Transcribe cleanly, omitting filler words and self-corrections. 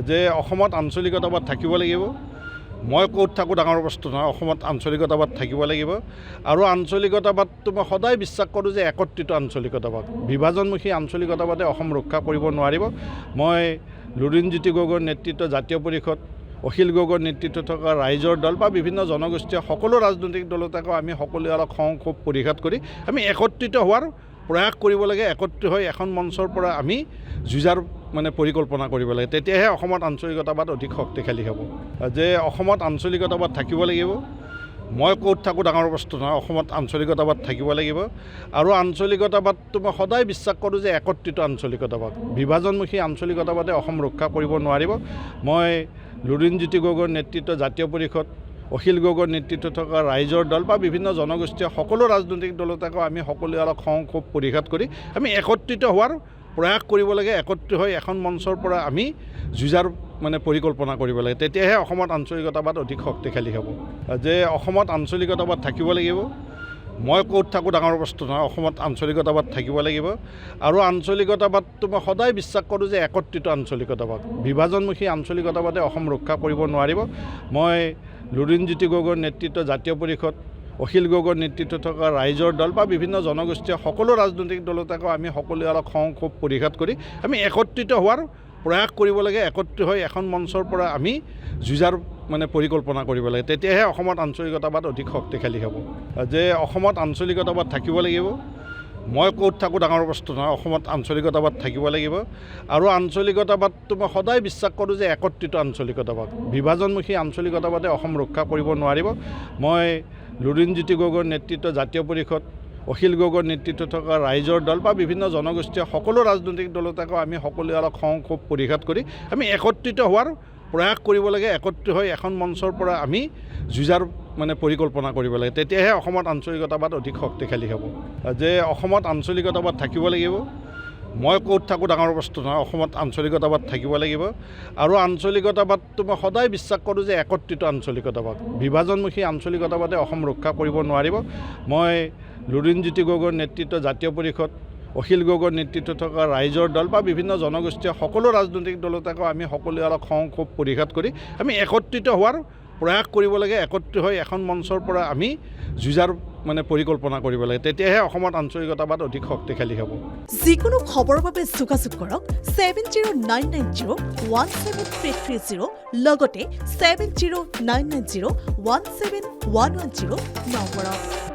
যে অসমত আঞ্চলিকতাবাদ থাকিব লাগিব। মই ক'ত থাকোঁ ডাঙৰ বস্তু নহয়, অসমত আঞ্চলিকতাবাদ থাকিব লাগিব। আৰু আঞ্চলিকতাবাদটো মই সদায় বিশ্বাস কৰোঁ যে একত্ৰিত আঞ্চলিকতাবাদ, বিভাজনমুখী আঞ্চলিকতাবাদে অসম ৰক্ষা কৰিব নোৱাৰিব। মই লুৰিণজ্যোতি গগৈৰ নেতৃত্বত জাতীয় পৰিষদ, অখিল গগৈৰ নেতৃত্বত থকা ৰাইজৰ দল বা বিভিন্ন জনগোষ্ঠীয় সকলো ৰাজনৈতিক দলতে আমি সকলোৱে অলপ খং ক্ষোভ পৰিঘাত কৰি আমি একত্ৰিত হোৱাৰ প্ৰয়াস কৰিব লাগে। একত্ৰিত হৈ এখন মঞ্চৰ পৰা আমি যুঁজাৰ পৰিকল্পনা কৰিব লাগে। তেতিয়াহে অসমত আঞ্চলিকতাবাদ অধিক শক্তিশালী হ'ব। যে অসমত আঞ্চলিকতাবাদ থাকিব লাগিব। মই ক'ত থাকোঁ ডাঙৰ বস্তু নহয়, অসমত আঞ্চলিকতাবাদ থাকিব লাগিব। আৰু আঞ্চলিকতাবাদটো মই সদায় বিশ্বাস কৰোঁ যে একত্ৰিত আঞ্চলিকতাবাদ, বিভাজনমুখী আঞ্চলিকতাবাদে অসম ৰক্ষা কৰিব নোৱাৰিব। মই লুৰিণজ্যোতি গগৈৰ নেতৃত্বত জাতীয় পৰিষদ, অখিল গগৈৰ নেতৃত্বত থকা ৰাইজৰ দল বা বিভিন্ন জনগোষ্ঠীয় সকলো ৰাজনৈতিক দলতে আমি সকলোৱে অলপ খং ক্ষোভ পৰিঘাত কৰি আমি একত্ৰিত হোৱাৰ প্ৰয়াস কৰিব লাগে। একত্ৰিত হৈ এখন মঞ্চৰ পৰা আমি যুঁজাৰ পৰিকল্পনা কৰিব লাগে। তেতিয়াহে অসমত আঞ্চলিকতাবাদ অধিক শক্তিশালী হ'ব। যে অসমত আঞ্চলিকতাবাদ থাকিব লাগিব। মই ক'ত থাকোঁ ডাঙৰ বস্তু নহয়, অসমত আঞ্চলিকতাবাদ থাকিব লাগিব। আৰু আঞ্চলিকতাবাদটো মই সদায় বিশ্বাস কৰোঁ যে একত্ৰিত আঞ্চলিকতাবাদ, বিভাজনমুখী আঞ্চলিকতাবাদে অসম ৰক্ষা কৰিব নোৱাৰিব। মই লুৰিণজ্যোতি গগৈৰ নেতৃত্বত জাতীয় পৰিষদ, অখিল গগৈৰ নেতৃত্বত থকা ৰাইজৰ দল বা বিভিন্ন জনগোষ্ঠীয় সকলো ৰাজনৈতিক দলতে আমি সকলোৱে অলপ খং ক্ষোভ পৰিঘাত কৰি আমি একত্ৰিত হোৱাৰ প্ৰয়াস কৰিব লাগে। একত্ৰিত হৈ এখন মঞ্চৰ পৰা আমি যুঁজাৰ পৰিকল্পনা কৰিব লাগে। তেতিয়াহে অসমত আঞ্চলিকতাবাদ অধিক শক্তিশালী হ'ব। যে অসমত আঞ্চলিকতাবাদ থাকিব লাগিব। মই ক'ত থাকোঁ ডাঙৰ বস্তু নহয়, অসমত আঞ্চলিকতাবাদ থাকিব লাগিব। আৰু আঞ্চলিকতাবাদটো মই সদায় বিশ্বাস কৰোঁ যে একত্ৰিত আঞ্চলিকতাবাদ, বিভাজনমুখী আঞ্চলিকতাবাদে অসম ৰক্ষা কৰিব নোৱাৰিব। মই লুৰিণজ্যোতি গগৈৰ নেতৃত্বত জাতীয় পৰিষদ, অখিল গগৈৰ নেতৃত্বত থকা ৰাইজৰ দল বা বিভিন্ন জনগোষ্ঠীয় সকলো ৰাজনৈতিক দলতে আমি সকলোৱে অলপ খং ক্ষোভ পৰিঘাত কৰি আমি একত্ৰিত হোৱাৰ প্ৰয়াস কৰিব লাগে। একত্ৰিত হৈ এখন মঞ্চৰ পৰা আমি যুঁজাৰ পৰিকল্পনা কৰিব লাগে। তেতিয়াহে অসমত আঞ্চলিকতাবাদ অধিক শক্তিশালী হ'ব। যে অসমত আঞ্চলিকতাবাদ থাকিব লাগিব। মই ক'ত থাকোঁ ডাঙৰ বস্তু নহয়, অসমত আঞ্চলিকতাবাদ থাকিব লাগিব। আৰু আঞ্চলিকতাবাদটো মই সদায় বিশ্বাস কৰোঁ যে একত্ৰিত আঞ্চলিকতাবাদ, বিভাজনমুখী আঞ্চলিকতাবাদে অসম ৰক্ষা কৰিব নোৱাৰিব। মই লুৰিণজ্যোতি গগৈৰ নেতৃত্বত জাতীয় পৰিষদ, অখিল গগৈৰ নেতৃত্বত থকা ৰাইজৰ দল বা বিভিন্ন জনগোষ্ঠীয় সকলো ৰাজনৈতিক দলতে আমি সকলোৱে অলপ খং ক্ষোভ পৰিঘাত কৰি আমি একত্ৰিত হোৱাৰ প্ৰয়াস কৰিব লাগে। একত্ৰিত হৈ এখন মঞ্চৰ পৰা আমি যুঁজাৰ পৰিকল্পনা কৰিব লাগে। তেতিয়াহে অসমত আঞ্চলিকতাবাদ অধিক শক্তিশালী হ'ব। যিকোনো খবৰৰ বাবে যোগাযোগ কৰক 7099017330 লগতে 7099017110 নম্বৰত।